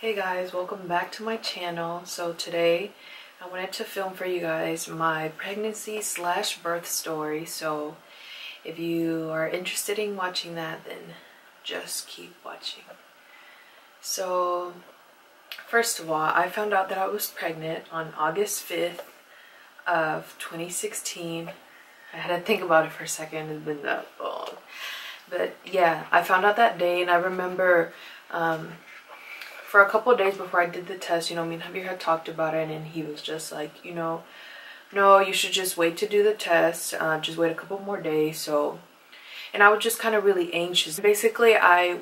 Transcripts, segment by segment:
Hey guys, welcome back to my channel. So today I wanted to film for you guys my pregnancy slash birth story. So if you are interested in watching that, then just keep watching. So first of all, I found out that I was pregnant on August 5th of 2016. I had to think about it for a second. It's been that long. But yeah, I found out that day, and I remember for a couple of days before I did the test, me and Javier had talked about it, and he was just like, no, you should just wait to do the test. Just wait a couple more days. And I was just kind of really anxious. Basically, I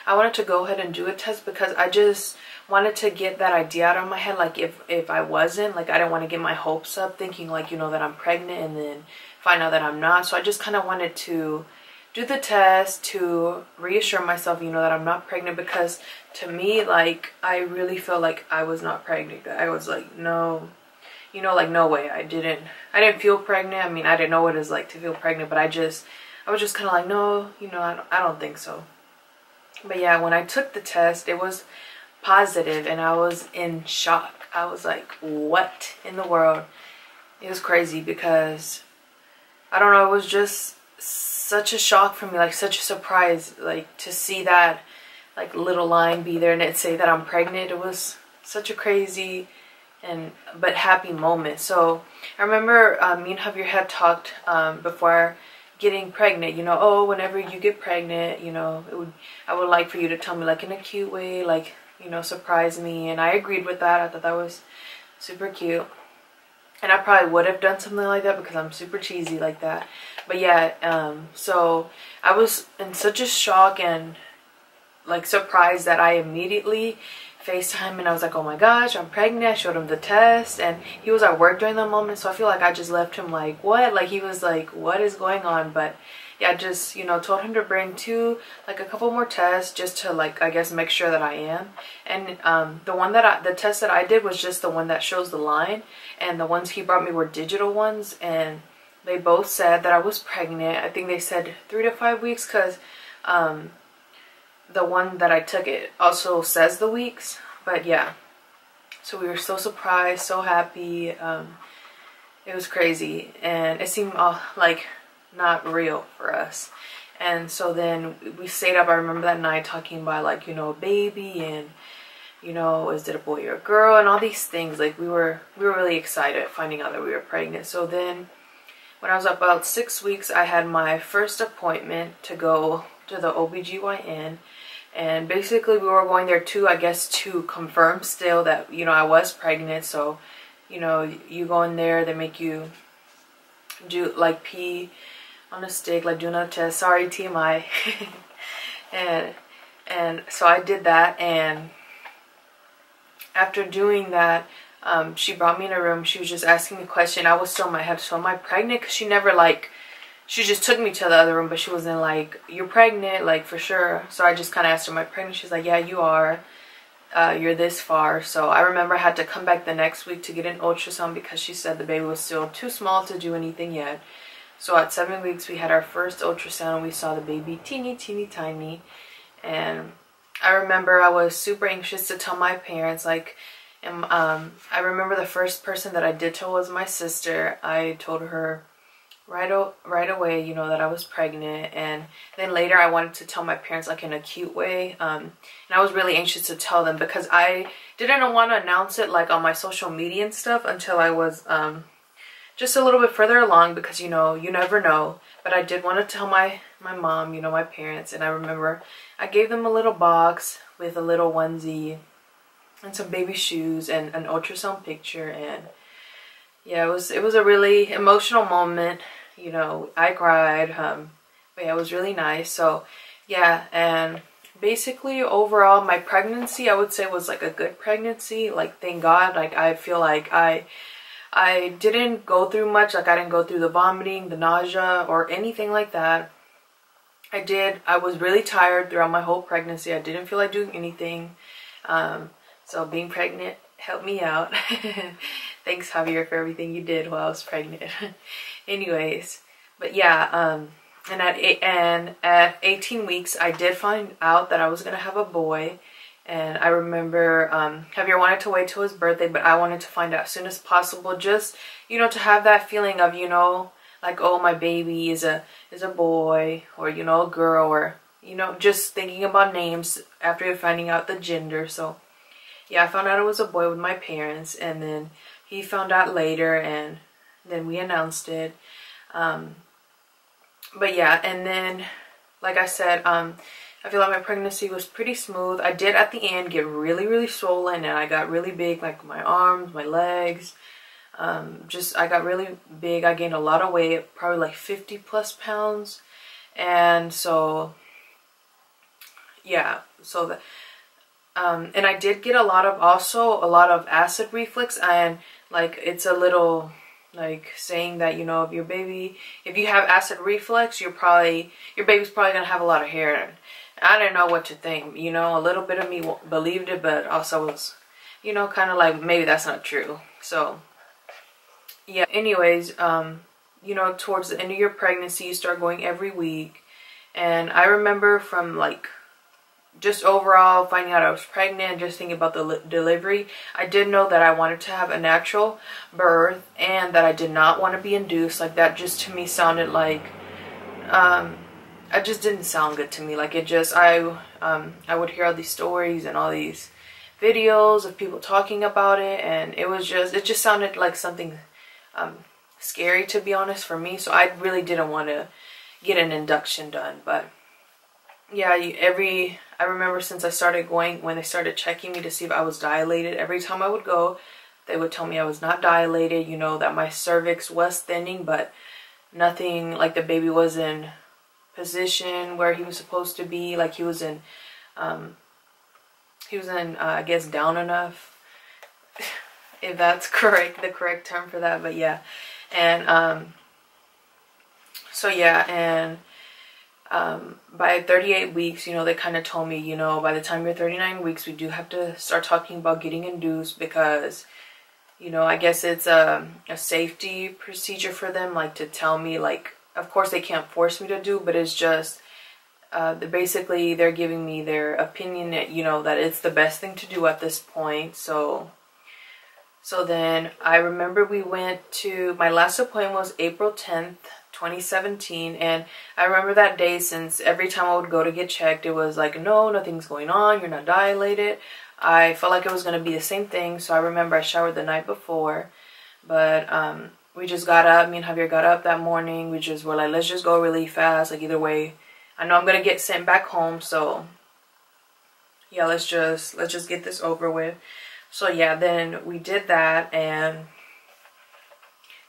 wanted to go ahead and do a test because I just wanted to get that idea out of my head. Like if I wasn't, like I didn't want to get my hopes up thinking like, that I'm pregnant and then find out that I'm not. So I just kind of wanted to do the test to reassure myself, that I'm not pregnant, because to me, like, I really felt like I was not pregnant. I was like, no, like, no way. I didn't feel pregnant. I mean, I didn't know what it was like to feel pregnant, but I was just kind of like, no, I don't think so. But yeah, when I took the test, it was positive, and I was in shock. I was like, what in the world? It was crazy because, I don't know, it was just such a shock for me, like such a surprise, like to see that like little line be there and it say that I'm pregnant. It was such a crazy but happy moment. So I remember me and Javier had talked before getting pregnant, oh, whenever you get pregnant, I would like for you to tell me like in a cute way, like, surprise me. And I agreed with that. I thought that was super cute. And I probably would have done something like that because I'm super cheesy like that. But yeah, so I was in such a shock and like surprised that I immediately FaceTime, and I was like, oh my gosh, I'm pregnant. I showed him the test, and he was at work during that moment. So I feel like I just left him like, what? Like he was like, what is going on? But yeah, just, told him to bring a couple more tests just to like, I guess, make sure that I am. And the test that I did was just the one that shows the line, and the ones he brought me were digital ones, and they both said that I was pregnant. I think they said 3 to 5 weeks because the one that I took, it also says the weeks. But yeah, so we were so surprised, so happy. It was crazy, and it seemed like not real for us. And so then we stayed up. I remember that night talking about like, baby, and is it a boy or a girl, and all these things. Like we were really excited finding out that we were pregnant. So then when I was about 6 weeks, I had my first appointment to go to the OBGYN. And basically we were going there to confirm still that, I was pregnant. So, you go in there, they make you do like pee on a stick, like do another test. Sorry, TMI. and so I did that, and after doing that, she brought me in a room. She was just asking me a question. I was still in my head, so am I pregnant? Because she just took me to the other room, but she wasn't like, you're pregnant, like for sure. So I just kind of asked her, am I pregnant? She's like, yeah, you are. You're this far. So I remember I had to come back the next week to get an ultrasound because she said the baby was still too small to do anything yet. So at 7 weeks, we had our first ultrasound, and we saw the baby teeny, teeny, tiny. And I remember I was super anxious to tell my parents, like, and I remember the first person that I did tell was my sister. I told her right away, that I was pregnant. And then later I wanted to tell my parents like in a cute way. And I was really anxious to tell them because I didn't want to announce it like on my social media and stuff until I was just a little bit further along, because you never know. But I did want to tell my mom, my parents. And I remember I gave them a little box with a little onesie and some baby shoes and an ultrasound picture. And yeah, it was a really emotional moment. I cried. But yeah, it was really nice. So yeah, and basically overall my pregnancy, I would say, was like a good pregnancy. Like, thank God. Like, I feel like I didn't go through much. Like, I didn't go through the vomiting, the nausea, or anything like that. I was really tired throughout my whole pregnancy. I didn't feel like doing anything. So being pregnant helped me out. Thanks, Javier, for everything you did while I was pregnant. Anyways, but yeah, and at 18 weeks, I did find out that I was gonna have a boy. And I remember Javier wanted to wait till his birthday, but I wanted to find out as soon as possible, just, you know, to have that feeling of, you know, like, oh, my baby is a boy, or, you know, a girl, or, you know, just thinking about names after finding out the gender. So yeah, I found out it was a boy with my parents, and then he found out later, and then we announced it. But yeah, and then, like I said, I feel like my pregnancy was pretty smooth. I did at the end get really, really swollen, and I got really big, like my arms, my legs. I got really big. I gained a lot of weight, probably like 50 plus pounds. And so, yeah, so and I did get a lot of acid reflux, and like it's a little like saying that, you know, if you have acid reflux, your baby's probably gonna have a lot of hair. And I didn't know what to think, you know. A little bit of me believed it, but also was, you know, kind of like maybe that's not true. So yeah, anyways, you know, towards the end of your pregnancy, you start going every week. And I remember from like just overall finding out I was pregnant, just thinking about the delivery, I did know that I wanted to have a natural birth and that I did not want to be induced. Like that just to me sounded like, it just didn't sound good to me. Like it just, I would hear all these stories and all these videos of people talking about it, and it just sounded like something scary, to be honest, for me. So I really didn't want to get an induction done. But yeah, I remember since I started going, when they started checking me to see if I was dilated, every time I would go, they would tell me I was not dilated, you know, that my cervix was thinning, but nothing, like the baby was in position where he was supposed to be, like he was in, I guess, down enough, if that's the correct term for that. But yeah, and so yeah, and by 38 weeks, you know, they kind of told me, you know, by the time you're 39 weeks, we do have to start talking about getting induced, because, you know, I guess it's a safety procedure for them, like to tell me, like, of course they can't force me to do, but it's just, basically they're giving me their opinion that, you know, that it's the best thing to do at this point. So then I remember we went to, my last appointment was April 10th, 2017, and I remember that day, since every time I would go to get checked, it was like, no, nothing's going on, you're not dilated. I felt like it was going to be the same thing. So I remember I showered the night before, but we just got up, me and Javier got up that morning, we just were like, let's just go really fast, like either way I know I'm going to get sent back home, so yeah, let's just get this over with. So yeah, then we did that, and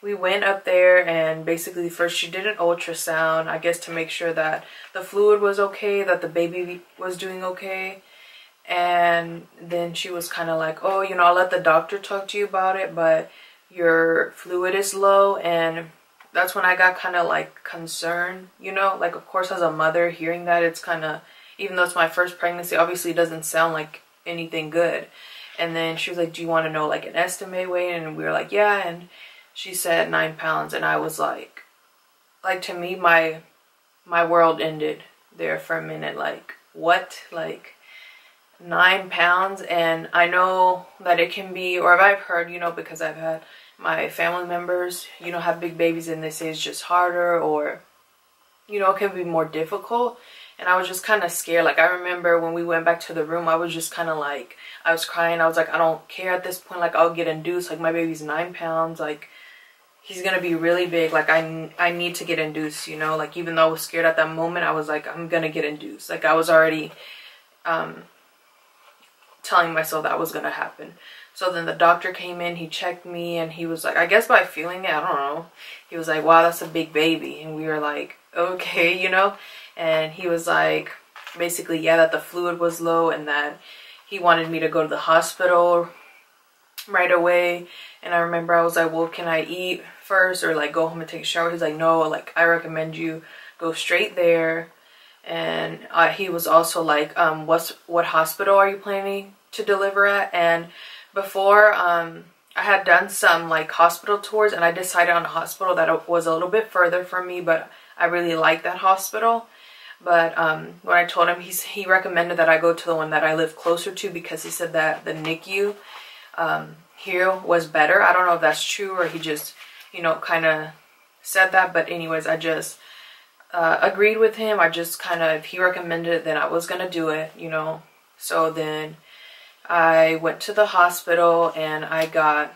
we went up there, and basically first she did an ultrasound, I guess to make sure that the fluid was okay, that the baby was doing okay. And then she was kind of like, oh, you know, I'll let the doctor talk to you about it, but your fluid is low. And that's when I got kind of like concerned, you know, like of course as a mother hearing that, it's kind of, even though it's my first pregnancy, obviously it doesn't sound like anything good. And then she was like, do you want to know like an estimate weight? And we were like, yeah. And she said 9 pounds. And I was like to me, my world ended there for a minute. Like, what? Like 9 pounds? And I know that it can be, or I've heard, you know, because I've had my family members, you know, have big babies, and they say it's just harder, or, you know, it can be more difficult. And I was just kind of scared. Like, I remember when we went back to the room, I was just kind of like, I was crying. I was like, I don't care at this point. Like, I'll get induced. Like, my baby's 9 pounds. Like, he's going to be really big. Like, I need to get induced, you know. Like, even though I was scared at that moment, I was like, I'm going to get induced. Like, I was already telling myself that was going to happen. So then the doctor came in, he checked me, and he was like, I guess by feeling it, I don't know. He was like, wow, that's a big baby. And we were like, okay, you know. And he was like, basically, yeah, that the fluid was low, and that he wanted me to go to the hospital right away. And I remember I was like, well, can I eat first, or like go home and take a shower? He's like, no, like I recommend you go straight there. And he was also like, what hospital are you planning to deliver at? And before, I had done some like hospital tours, and I decided on a hospital that was a little bit further from me, but I really liked that hospital. But when I told him, he recommended that I go to the one that I live closer to, because he said that the NICU here was better. I don't know if that's true, or he just, you know, kind of said that. But anyways, I just agreed with him. I just kind of, if he recommended it, then I was gonna do it, you know. So then I went to the hospital and I got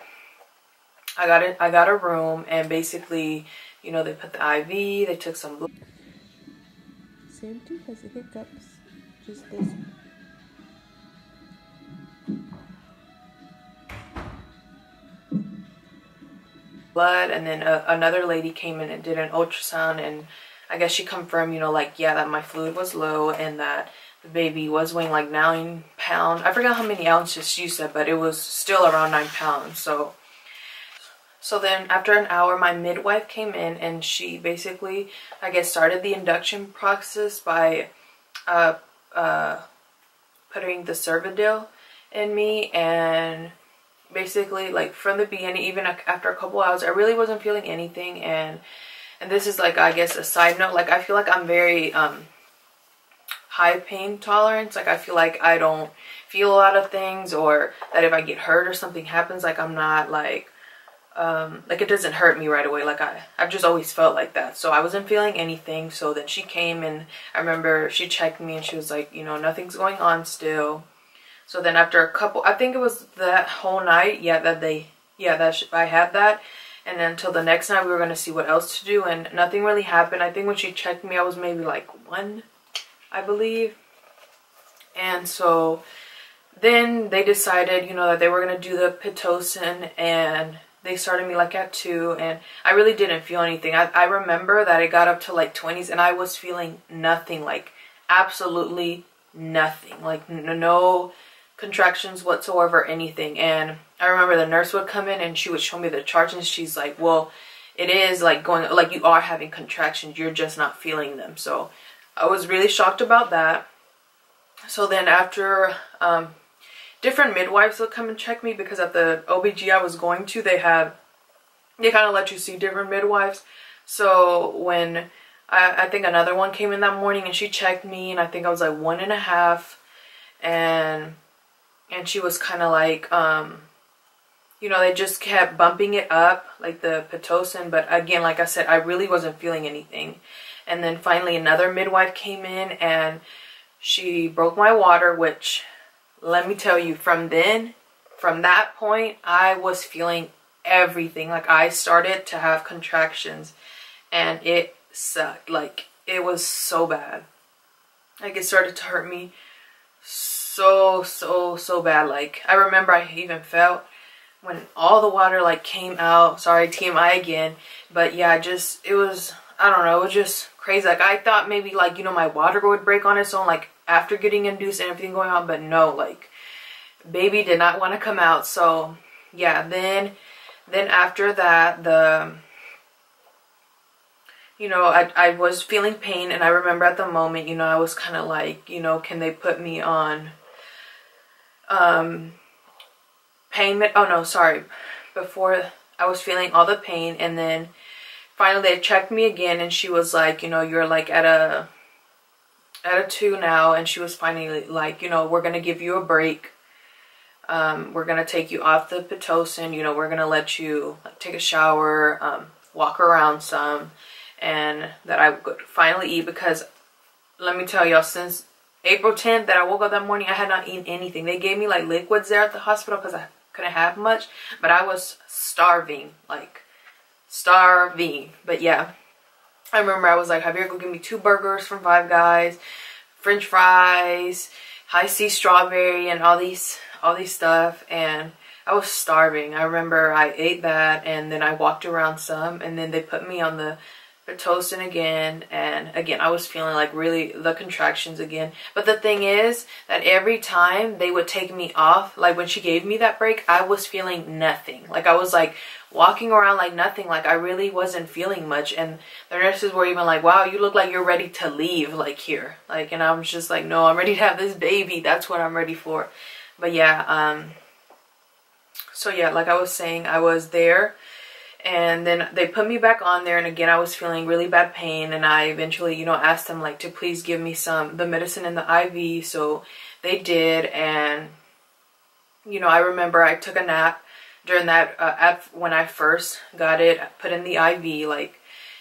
a room, and basically, you know, they put the IV, they took some blood. Same too, has the hiccups, just this. Blood, and then another lady came in and did an ultrasound, and I guess she confirmed, you know, like, yeah, that my fluid was low and that the baby was weighing like 9 pounds. I forgot how many ounces she said, but it was still around 9 pounds. So then after an hour, my midwife came in, and she basically, I guess, started the induction process by putting the Cervidil in me. And basically, like, from the beginning, even after a couple hours, I really wasn't feeling anything. And this is, like, I guess a side note, like, I feel like I'm very high pain tolerance. Like, I feel like I don't feel a lot of things, or that if I get hurt or something happens, like, I'm not like it doesn't hurt me right away. Like, I've just always felt like that. So I wasn't feeling anything. So then she came, and I remember she checked me, and she was like, you know, nothing's going on still. So then after a couple, I think it was that whole night, I had that. And then until the next night, we were going to see what else to do, and nothing really happened. I think when she checked me, I was maybe like 1, I believe. And so then they decided, you know, that they were going to do the Pitocin, and they started me like at 2, and I really didn't feel anything. I remember that it got up to like 20s, and I was feeling nothing, like absolutely nothing, like no contractions whatsoever, anything. And I remember the nurse would come in, and she would show me the charts, and she's like, well, it is like going, like, you are having contractions, you're just not feeling them. So I was really shocked about that. So then after different midwives will come and check me, because at the OBG I was going to, they kind of let you see different midwives. So when I think another one came in that morning, and she checked me, and I think I was like 1.5, and she was kind of like, you know, they just kept bumping it up, like the Pitocin. But again, like I said, I really wasn't feeling anything. And then finally another midwife came in, and she broke my water, which, let me tell you, from that point, I was feeling everything. Like, I started to have contractions, and it sucked. Like, it was so bad. Like, it started to hurt me so bad. Like, I remember I even felt when all the water like came out. Sorry, TMI again. But yeah, it was, I don't know, it was just crazy. Like, I thought maybe, like, you know, my water would break on its own, like, after getting induced and everything going on. But no, like, baby did not want to come out. So yeah, then after that, you know, I was feeling pain, and I remember at the moment, you know, I was kind of like, you know, can they put me on pain oh no, sorry, before I was feeling all the pain. And then finally they checked me again, and she was like, you know, you're like at a 2 now. And she was finally like, you know, we're gonna give you a break. We're gonna take you off the Pitocin. You know, we're gonna let you like take a shower, walk around some, and that I would finally eat. Because let me tell y'all, since April 10th that I woke up that morning, I had not eaten anything. They gave me like liquids there at the hospital because I couldn't have much, but I was starving, like starving. But yeah, I remember I was like, Javier, go give me 2 burgers from Five Guys, French fries, Hi-C strawberry, and all these stuff. And I was starving. I remember I ate that, and then I walked around some, and then they put me on the Pitocin again, and again I was feeling like really the contractions again. But the thing is that every time they would take me off, like when she gave me that break, I was feeling nothing. Like, I was like walking around like nothing. Like, I really wasn't feeling much. And the nurses were even like, wow, you look like you're ready to leave, like, here. Like, and I was just like, no, I'm ready to have this baby. That's what I'm ready for. But yeah, so yeah, like I was saying, I was there. And then they put me back on there, and again I was feeling really bad pain, and I eventually, you know, asked them like to please give me the medicine in the IV. So they did. And you know, I remember I took a nap during that when I first got it put in the IV, like.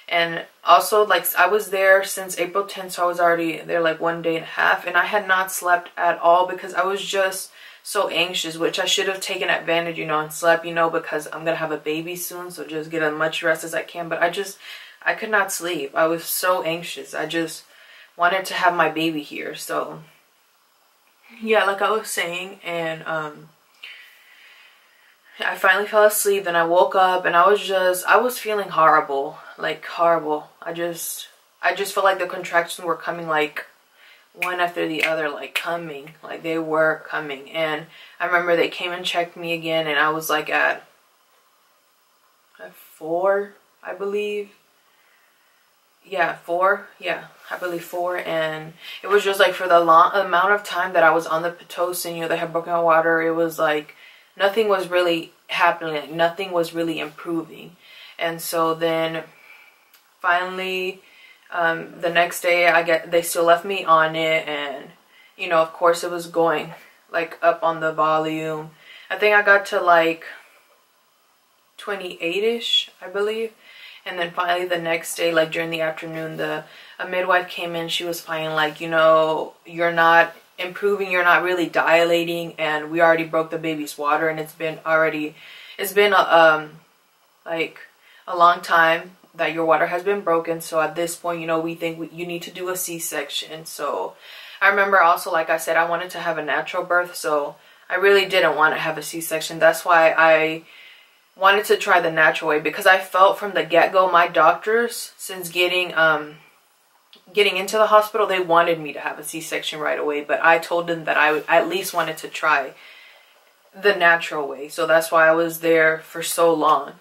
And also, like, I was there since April 10th, so I was already there like 1.5 days, and I had not slept at all because I was just so anxious, which I should have taken advantage, you know, and slept, you know, because I'm gonna have a baby soon, so just get as much rest as I can. But I could not sleep. I was so anxious. I just wanted to have my baby here. So yeah, like I was saying, and I finally fell asleep. Then I woke up, and I was feeling horrible, like horrible. I just felt like the contractions were coming, like one after the other, like coming, like they were coming. And I remember they came and checked me again, and I was like at 4, I believe. Yeah, 4. Yeah, I believe 4. And it was just like for the long amount of time that I was on the Pitocin, you know, they had broken my water. It was like nothing was really happening, like nothing was really improving. And so then finally the next day they still left me on it, and you know, of course it was going like up on the volume. I think I got to like 28ish, I believe. And then finally the next day, like during the afternoon, a midwife came in. She was fine, like, you know, you're not improving, you're not really dilating, and we already broke the baby's water, and it's been like a long time that your water has been broken. So at this point, you know, we think you need to do a C-section. So I remember also, like I said, I wanted to have a natural birth, so I really didn't want to have a C-section. That's why I wanted to try the natural way, because I felt from the get-go, my doctors, since getting into the hospital, they wanted me to have a C-section right away. But I told them that I at least wanted to try the natural way. So that's why I was there for so long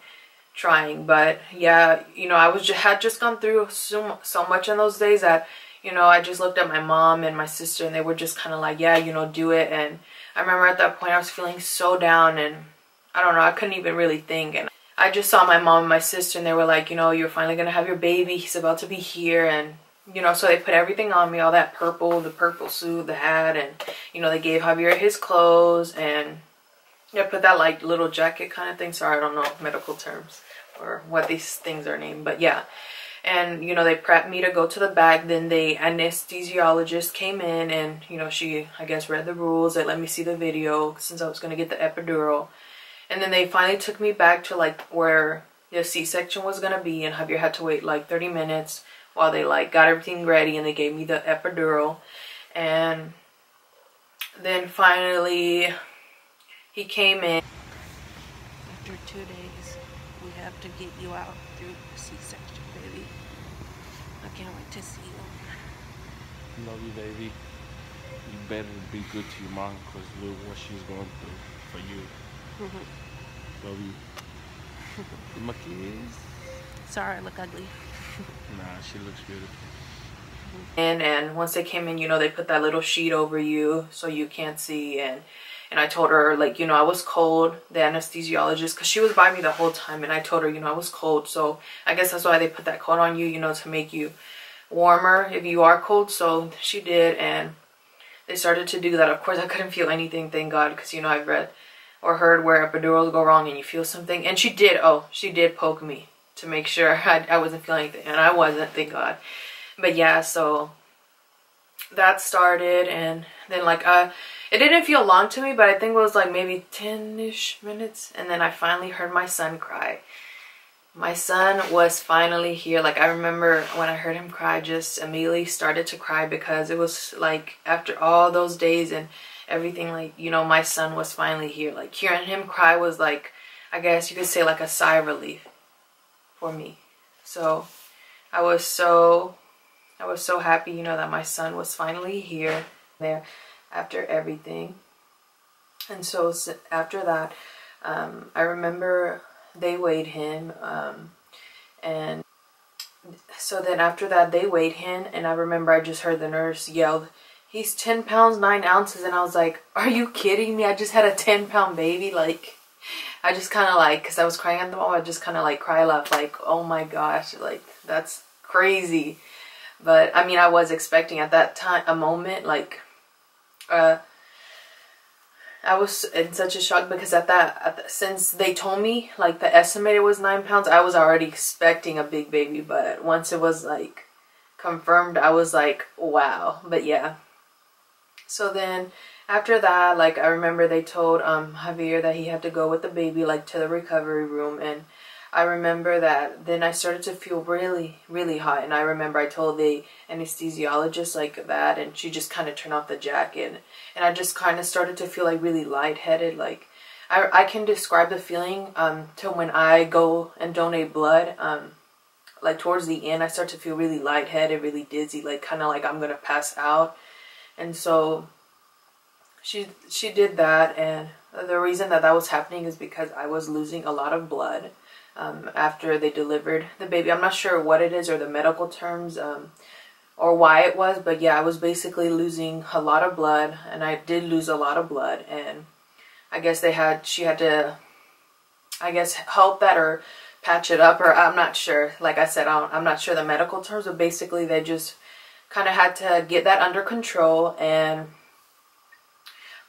trying. But yeah, you know, I had just gone through so much in those days that, you know, I just looked at my mom and my sister, and they were just kind of like, yeah, you know, do it. And I remember at that point I was feeling so down, and I don't know, I couldn't even really think. And I just saw my mom and my sister, and they were like, you know, you're finally gonna have your baby, he's about to be here. And you know, so they put everything on me, all that purple, the purple suit, the hat, and you know, they gave Javier his clothes, and yeah, put that like little jacket kind of thing. Sorry, I don't know medical terms or what these things are named, but yeah. And you know, they prepped me to go to the back. Then the anesthesiologist came in, and you know, she, I guess, read the rules. They let me see the video since I was going to get the epidural. And then they finally took me back to like where the C-section was going to be, and Javier had to wait like 30 minutes while they like got everything ready, and they gave me the epidural. And then finally he came in. After 2 days, we have to get you out through the C-section, baby. I can't wait to see you. Love you, baby. You better be good to your mom, because look what she's going through for you. Love you. Give my kiss. Sorry, I look ugly. Nah, she looks beautiful. And once they came in, you know, they put that little sheet over you so you can't see. And I told her, like, you know, I was cold, the anesthesiologist, because she was by me the whole time. And I told her, you know, I was cold. So I guess that's why they put that coat on you, you know, to make you warmer if you are cold. So she did, and they started to do that. Of course, I couldn't feel anything, thank God, because, you know, I've read or heard where epidurals go wrong and you feel something. And she did poke me to make sure I wasn't feeling anything. And I wasn't, thank God. But yeah, so that started, and then like it didn't feel long to me, but I think it was like maybe 10-ish minutes, and then I finally heard my son cry. My son was finally here. Like, I remember when I heard him cry, I just immediately started to cry, because it was like after all those days and everything, like, you know, my son was finally here. Like, hearing him cry was like, I guess you could say, like a sigh of relief for me. So I was so happy, you know, that my son was finally here there after everything. And so after that, I remember they weighed him, and so then after that they weighed him, and I remember I just heard the nurse yelled, "He's 10 pounds 9 ounces," and I was like, are you kidding me? I just had a 10-pound baby. Like, I just kind of like, because I was crying at the moment, I just kind of like cry laugh, like, oh my gosh, like that's crazy. But I mean, I was expecting at that time, a moment, like, I was in such a shock because since they told me like the estimated was 9 pounds, I was already expecting a big baby. But once it was like confirmed, I was like, wow. But yeah. So then after that, like I remember they told Javier that he had to go with the baby like to the recovery room, and I remember that then I started to feel really, really hot. And I remember I told the anesthesiologist like that, and she just kind of turned off the jacket. And I just kind of started to feel like really lightheaded. Like I can describe the feeling to when I go and donate blood. Like towards the end, I start to feel really lightheaded, really dizzy, like kind of like I'm going to pass out. And so she did that. And the reason that was happening is because I was losing a lot of blood. After they delivered the baby. I'm not sure what it is or the medical terms or why it was, but yeah, I was basically losing a lot of blood, and I did lose a lot of blood, and I guess she had to, I guess, help that or patch it up, or I'm not sure. Like I said, I'm not sure the medical terms, but basically they just kind of had to get that under control. And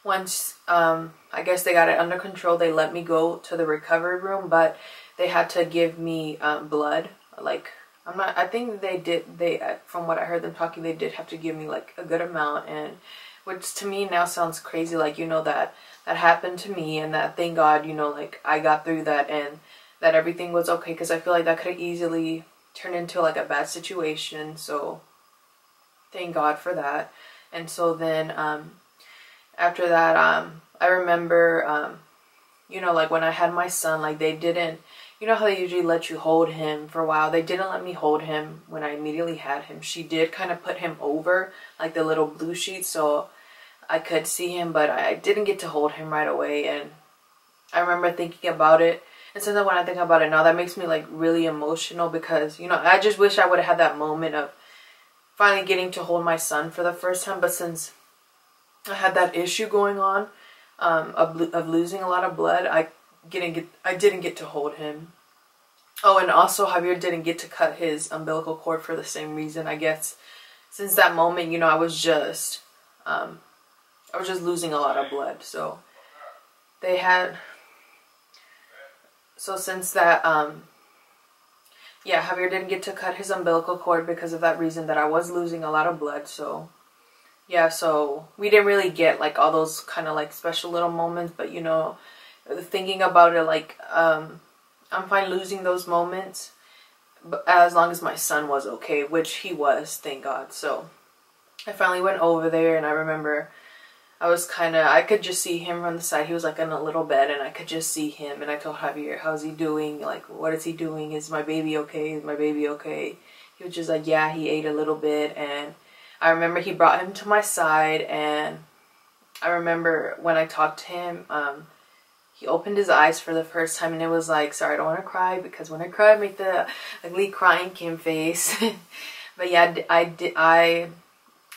once I guess they got it under control, they let me go to the recovery room, but they had to give me blood. Like I think from what I heard them talking, they did have to give me like a good amount, and which to me now sounds crazy, like, you know, that happened to me, and that thank God, you know, like I got through that, and that everything was okay, because I feel like that could have easily turned into like a bad situation. So thank God for that. And so then after that, I remember you know, like when I had my son, like they didn't, you know how they usually let you hold him for a while? They didn't let me hold him when I immediately had him. She did kind of put him over like the little blue sheet so I could see him, but I didn't get to hold him right away. And I remember thinking about it, and sometimes when I think about it now, that makes me like really emotional, because, you know, I just wish I would have had that moment of finally getting to hold my son for the first time. But since I had that issue going on of losing a lot of blood, I didn't get to hold him. Oh, and also Javier didn't get to cut his umbilical cord for the same reason. I guess since that moment, you know, I was just losing a lot of blood. So since that, yeah, Javier didn't get to cut his umbilical cord because of that reason, that I was losing a lot of blood. So yeah, so we didn't really get like all those kind of like special little moments, but, you know, thinking about it, like I'm fine losing those moments, but as long as my son was okay, which he was, thank God. So I finally went over there, and I remember I could just see him from the side. He was like in a little bed, and I could just see him, and I told Javier, how's he doing? Like, what is he doing? Is my baby okay? Is my baby okay? He was just like, yeah, he ate a little bit. And I remember he brought him to my side, and I remember when I talked to him, he opened his eyes for the first time, and it was like, sorry, I don't want to cry, because when I cry, I make the ugly crying Kim face. But yeah,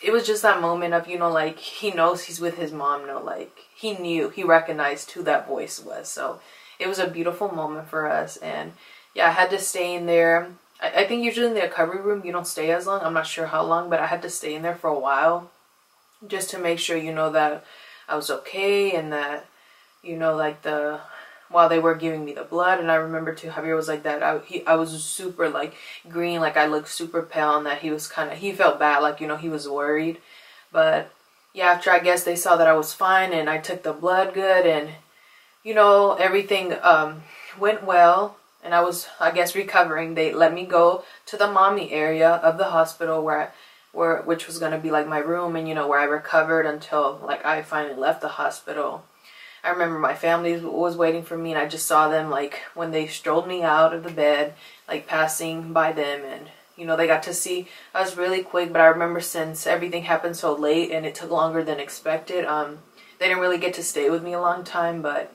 it was just that moment of, you know, like, he knows he's with his mom, you know, like, he recognized who that voice was. So it was a beautiful moment for us. And yeah, I had to stay in there. I think usually in the recovery room, you don't stay as long. I'm not sure how long, but I had to stay in there for a while just to make sure, you know, that I was okay, and that, you know, like while they were giving me the blood. And I remember too, Javier was like that. I was super like green, like I looked super pale, and that he felt bad, like, you know, he was worried. But yeah, after I guess they saw that I was fine and I took the blood good, and, you know, everything went well, and I was, I guess, recovering. They let me go to the mommy area of the hospital which was going to be like my room, and, you know, where I recovered until like I finally left the hospital. I remember my family was waiting for me, and I just saw them, like, when they strolled me out of the bed, like, passing by them, and, you know, they got to see us really quick. But I remember since everything happened so late and it took longer than expected, they didn't really get to stay with me a long time. But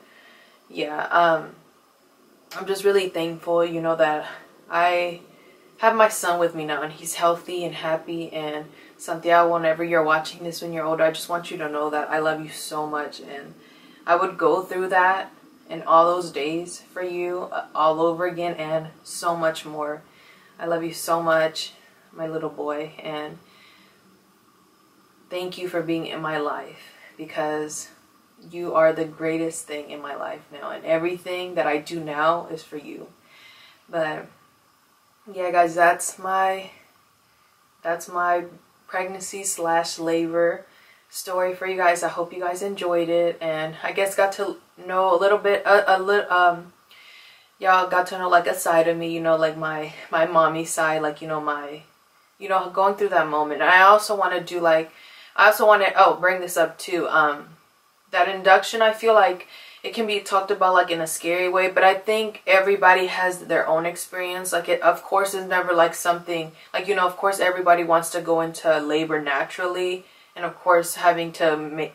yeah, I'm just really thankful, you know, that I have my son with me now, and he's healthy and happy. And Santiago, whenever you're watching this when you're older, I just want you to know that I love you so much, and I would go through that, and all those days for you all over again and so much more. I love you so much, my little boy, and thank you for being in my life, because you are the greatest thing in my life now, and everything that I do now is for you. But yeah, guys, that's my pregnancy / labor story for you guys. I hope you guys enjoyed it, and I guess got to know a little bit, y'all got to know like a side of me, you know, like my mommy side, like, you know, going through that moment. And I also want to do like, bring this up too, that induction. I feel like it can be talked about like in a scary way, but I think everybody has their own experience. Like, it of course is never like something like, you know, of course everybody wants to go into labor naturally, and of course having to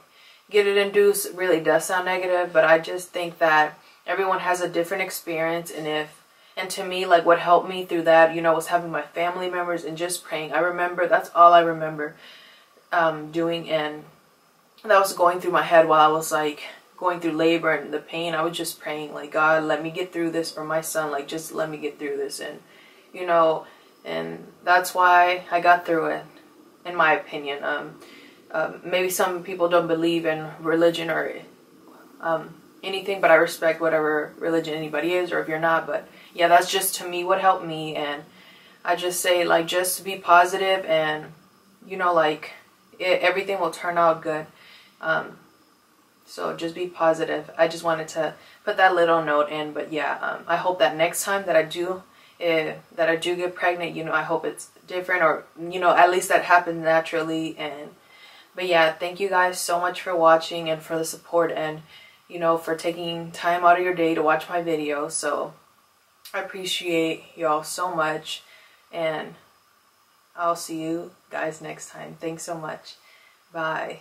get it induced really does sound negative, but I just think that everyone has a different experience. And to me, like, what helped me through that, you know, was having my family members and just praying. I remember, that's all I remember doing, and that was going through my head while I was like going through labor and the pain. I was just praying, like, God, let me get through this for my son. Like, just let me get through this. And, you know, and that's why I got through it, in my opinion. Maybe some people don't believe in religion or anything, but I respect whatever religion anybody is, or if you're not. But yeah, that's just to me what helped me. And I just say, like, just be positive, and, you know, like, everything will turn out good. So just be positive. I just wanted to put that little note in. But yeah, I hope that next time that I do get pregnant, you know, I hope it's different, or, you know, at least that happens naturally. But yeah, thank you guys so much for watching and for the support, and, you know, for taking time out of your day to watch my video. So I appreciate y'all so much, and I'll see you guys next time. Thanks so much. Bye.